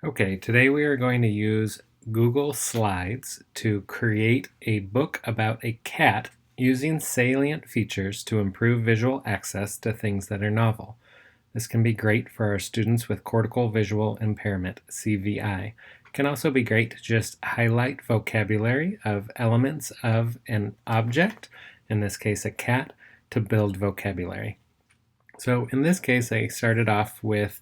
Okay, today we are going to use Google Slides to create a book about a cat using salient features to improve visual access to things that are novel. This can be great for our students with cortical visual impairment, CVI. It can also be great to just highlight vocabulary of elements of an object, in this case a cat, to build vocabulary. So in this case, I started off with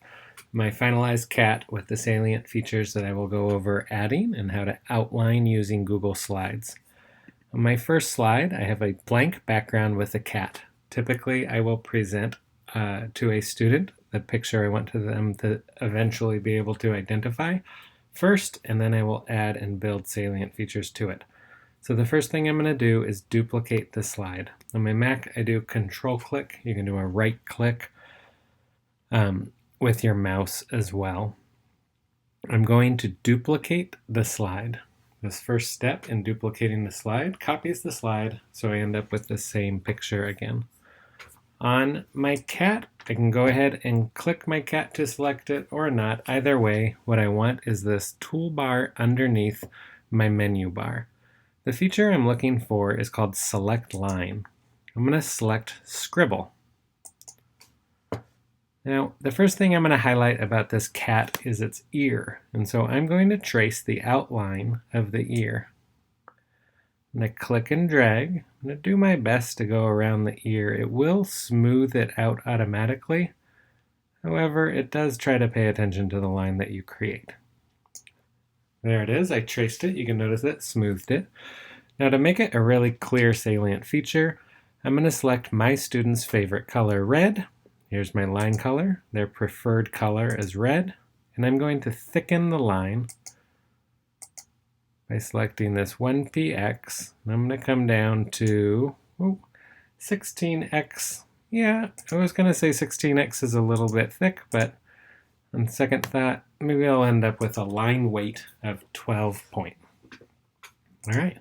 my finalized cat with the salient features that I will go over adding and how to outline using Google Slides. On my first slide, I have a blank background with a cat. Typically, I will present to a student the picture I want them to eventually be able to identify first, and then I will add and build salient features to it. So the first thing I'm going to do is duplicate the slide. On my Mac, I do Control click. You can do a right click with your mouse as well. I'm going to duplicate the slide. This first step in duplicating the slide copies the slide, so I end up with the same picture again. On my cat, I can go ahead and click my cat to select it or not. Either way, what I want is this toolbar underneath my menu bar. The feature I'm looking for is called Select Line. I'm going to select Scribble. Now, the first thing I'm going to highlight about this cat is its ear, and so I'm going to trace the outline of the ear. I'm going to click and drag. I'm going to do my best to go around the ear. It will smooth it out automatically. However, it does try to pay attention to the line that you create. There it is. I traced it. You can notice it smoothed it. Now, to make it a really clear salient feature, I'm going to select my student's favorite color, red. Here's my line color. Their preferred color is red. And I'm going to thicken the line by selecting this 1px. I'm going to come down to 16x. Yeah, I was going to say 16x is a little bit thick, but on second thought, maybe I'll end up with a line weight of 12 point. All right.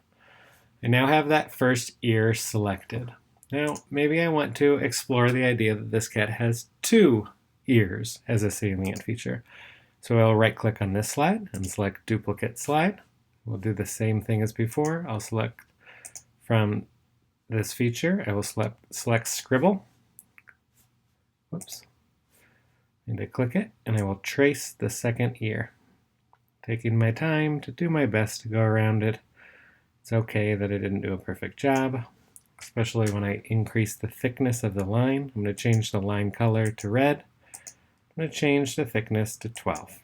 I now have that first ear selected. Now, maybe I want to explore the idea that this cat has two ears as a salient feature. So I'll right-click on this slide and select Duplicate Slide. We'll do the same thing as before. I'll select from this feature, I will select Scribble. Whoops. And I click it, and I will trace the second ear. Taking my time to do my best to go around it. It's okay that I didn't do a perfect job, especially when I increase the thickness of the line. I'm going to change the line color to red. I'm going to change the thickness to 12.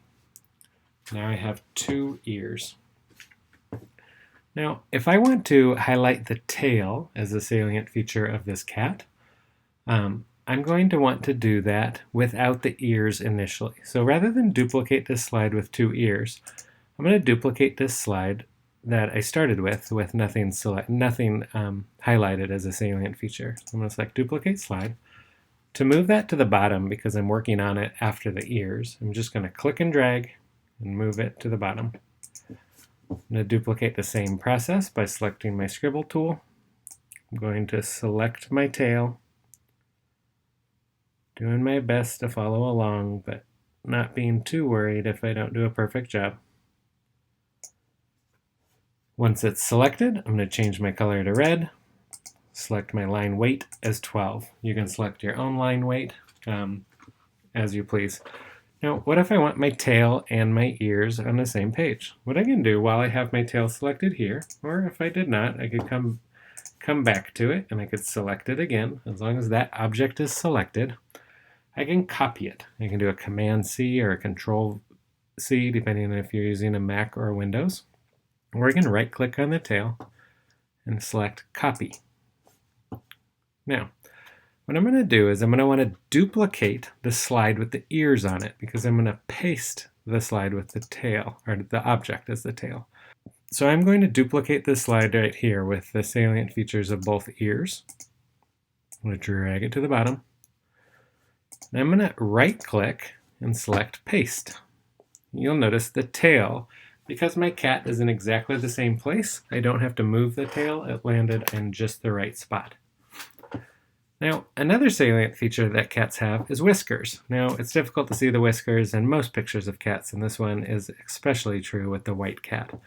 Now I have two ears. Now, if I want to highlight the tail as a salient feature of this cat, I'm going to want to do that without the ears initially. So rather than duplicate this slide with two ears, I'm going to duplicate this slide that I started with nothing highlighted as a salient feature. So I'm going to select Duplicate Slide. To move that to the bottom, because I'm working on it after the ears, I'm just going to click and drag and move it to the bottom. I'm going to duplicate the same process by selecting my Scribble tool. I'm going to select my tail, doing my best to follow along, but not being too worried if I don't do a perfect job. Once it's selected, I'm going to change my color to red, select my line weight as 12. You can select your own line weight as you please. Now, what if I want my tail and my ears on the same page? What I can do while I have my tail selected here, or if I did not, I could come back to it and I could select it again. As long as that object is selected, I can copy it. I can do a Command-C or a Control-C, depending on if you're using a Mac or Windows. Or I can right-click on the tail and select Copy. Now, what I'm going to do is I'm going to want to duplicate the slide with the ears on it, because I'm going to paste the slide with the tail, or the object as the tail. So I'm going to duplicate this slide right here with the salient features of both ears. I'm going to drag it to the bottom. And I'm going to right-click and select Paste. You'll notice the tail, because my cat is in exactly the same place, I don't have to move the tail. It landed in just the right spot. Now, another salient feature that cats have is whiskers. Now, it's difficult to see the whiskers in most pictures of cats, and this one is especially true with the white cat.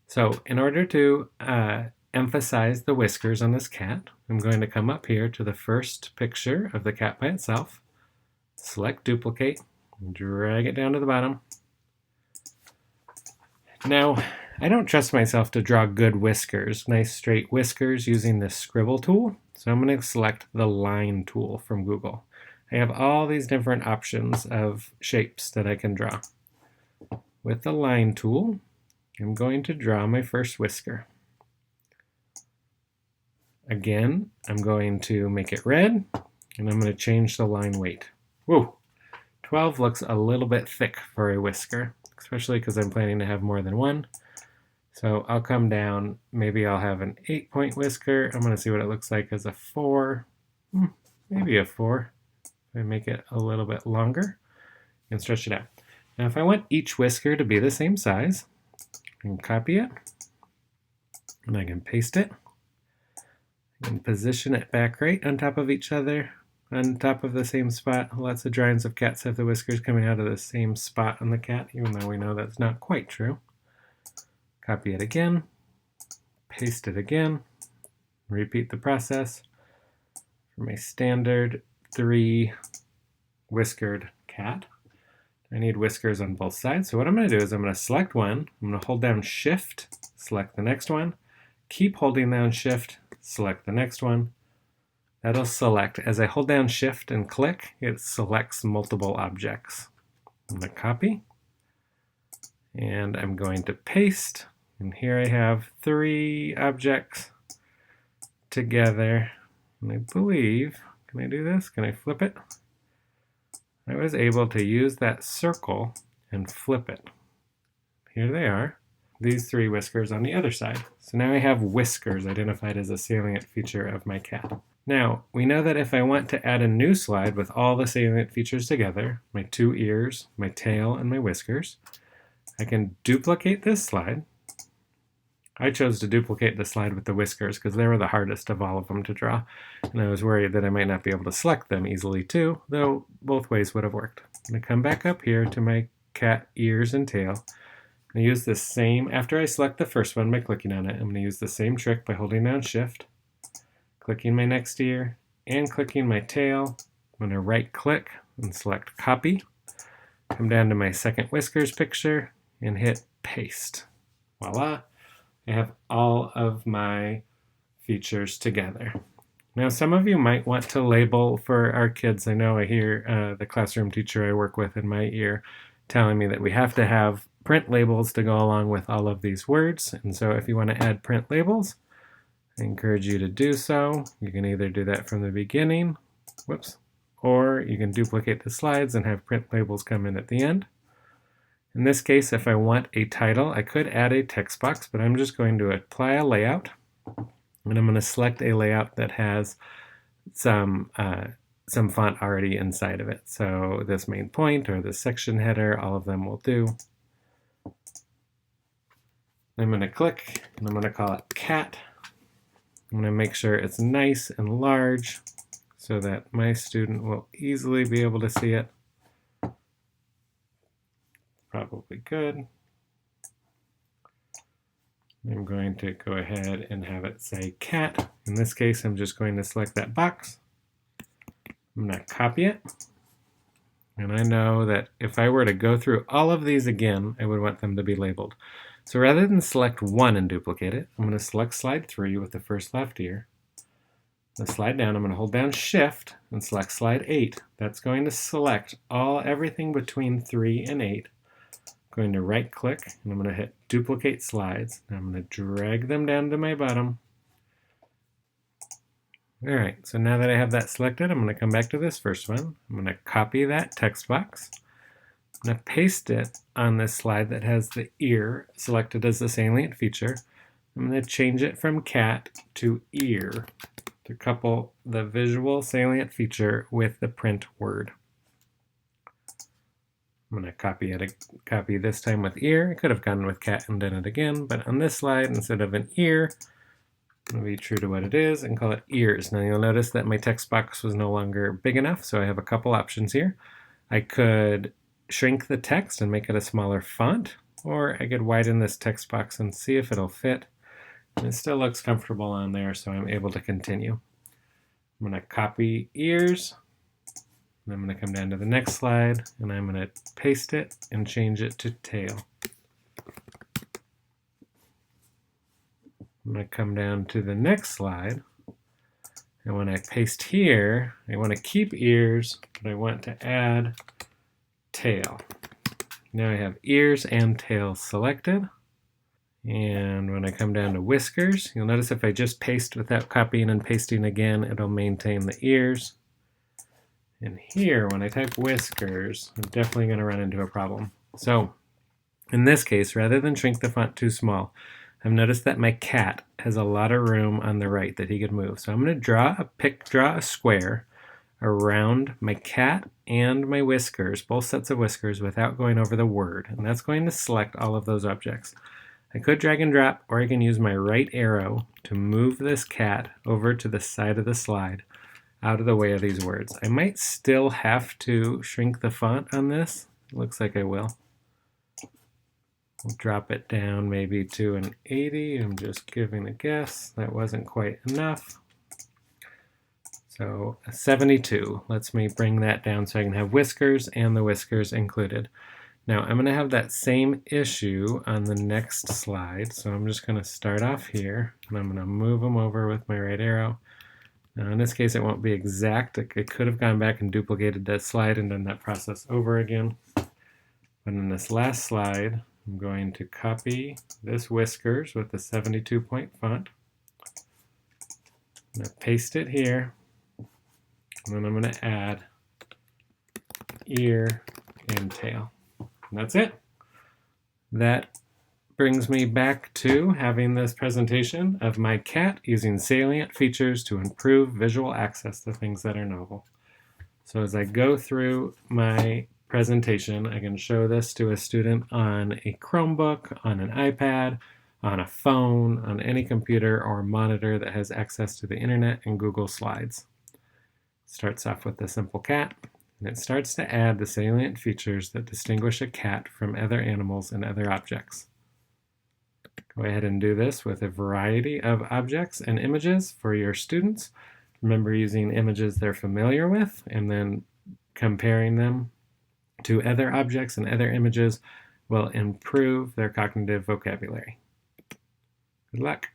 So, in order to emphasize the whiskers on this cat, I'm going to come up here to the first picture of the cat by itself, select duplicate, drag it down to the bottom. Now, I don't trust myself to draw good whiskers, nice straight whiskers using the scribble tool, so I'm going to select the line tool from Google. I have all these different options of shapes that I can draw. With the line tool, I'm going to draw my first whisker. Again, I'm going to make it red, and I'm going to change the line weight. Whoa, 12 looks a little bit thick for a whisker, especially because I'm planning to have more than one. So I'll come down, maybe I'll have an 8-point whisker. I'm going to see what it looks like as a 4, maybe a 4. If I make it a little bit longer and stretch it out. Now if I want each whisker to be the same size, I can copy it, and I can paste it, I can position it back right on top of each other, on top of the same spot. Lots of drawings of cats have the whiskers coming out of the same spot on the cat, even though we know that's not quite true. Copy it again, paste it again, repeat the process for my standard 3 whiskered cat. I need whiskers on both sides, so what I'm going to do is I'm going to select one, I'm going to hold down Shift, select the next one, keep holding down Shift, select the next one. That'll select, as I hold down Shift and click, it selects multiple objects. I'm going to copy, and I'm going to paste. And here I have 3 objects together. And I believe, can I do this? Can I flip it? I was able to use that circle and flip it. Here they are, these 3 whiskers on the other side. So now I have whiskers identified as a salient feature of my cat. Now, we know that if I want to add a new slide with all the salient features together, my 2 ears, my tail, and my whiskers, I can duplicate this slide. I chose to duplicate the slide with the whiskers because they were the hardest of all of them to draw, and I was worried that I might not be able to select them easily too, though both ways would have worked. I'm going to come back up here to my cat ears and tail. I'm going to use the same, after I select the first one by clicking on it, I'm going to use the same trick by holding down Shift, clicking my next ear, and clicking my tail. I'm going to right click and select Copy, come down to my second whiskers picture, and hit Paste. Voila! I have all of my features together. Now, some of you might want to label for our kids. I know I hear the classroom teacher I work with in my ear telling me that we have to have print labels to go along with all of these words. And so if you want to add print labels, I encourage you to do so. You can either do that from the beginning, or you can duplicate the slides and have print labels come in at the end. In this case, if I want a title, I could add a text box, but I'm just going to apply a layout, and I'm going to select a layout that has some font already inside of it. So this main point or this section header, all of them will do. I'm going to click, and I'm going to call it Cat. I'm going to make sure it's nice and large so that my student will easily be able to see it. Probably good. I'm going to go ahead and have it say cat. In this case, I'm just going to select that box. I'm going to copy it. And I know that if I were to go through all of these again, I would want them to be labeled. So rather than select one and duplicate it, I'm going to select slide 3 with the first left ear. I'm going to slide down. I'm going to hold down Shift and select slide 8. That's going to select everything between 3 and 8. Going to right click, and I'm going to hit duplicate slides. And I'm going to drag them down to my bottom. Alright, so now that I have that selected, I'm going to come back to this first one. I'm going to copy that text box. I'm going to paste it on this slide that has the ear selected as the salient feature. I'm going to change it from cat to ear to couple the visual salient feature with the print word. I'm going to copy this time with ear. I could have gone with cat and done it again, but on this slide, instead of an ear, I'm going to be true to what it is and call it ears. Now you'll notice that my text box was no longer big enough, so I have a couple options here. I could shrink the text and make it a smaller font, or I could widen this text box and see if it'll fit. And it still looks comfortable on there, so I'm able to continue. I'm going to copy ears, and I'm going to come down to the next slide, and I'm going to paste it and change it to tail. I'm going to come down to the next slide, and when I paste here, I want to keep ears, but I want to add tail. Now I have ears and tail selected. And when I come down to whiskers, you'll notice if I just paste without copying and pasting again, it'll maintain the ears. And here, when I type whiskers, I'm definitely going to run into a problem. So in this case, rather than shrink the font too small, I've noticed that my cat has a lot of room on the right that he could move. So I'm going to draw a square around my cat and my whiskers, both sets of whiskers, without going over the word. And that's going to select all of those objects. I could drag and drop, or I can use my right arrow to move this cat over to the side of the slide, out of the way of these words. I might still have to shrink the font on this. It looks like I will. We'll drop it down maybe to an 80. I'm just giving a guess. That wasn't quite enough. So a 72 lets me bring that down so I can have whiskers and the whiskers included. Now I'm going to have that same issue on the next slide. So I'm just going to start off here, and I'm going to move them over with my right arrow. Now in this case it won't be exact. I could have gone back and duplicated that slide and done that process over again. But in this last slide, I'm going to copy this whiskers with the 72-point font. I'm going to paste it here. And then I'm going to add ear and tail. And that's it. That brings me back to having this presentation of my cat using salient features to improve visual access to things that are novel. So as I go through my presentation, I can show this to a student on a Chromebook, on an iPad, on a phone, on any computer or monitor that has access to the internet and Google Slides. It starts off with a simple cat, and it starts to add the salient features that distinguish a cat from other animals and other objects. Go ahead and do this with a variety of objects and images for your students. Remember, using images they're familiar with and then comparing them to other objects and other images will improve their cognitive vocabulary. Good luck.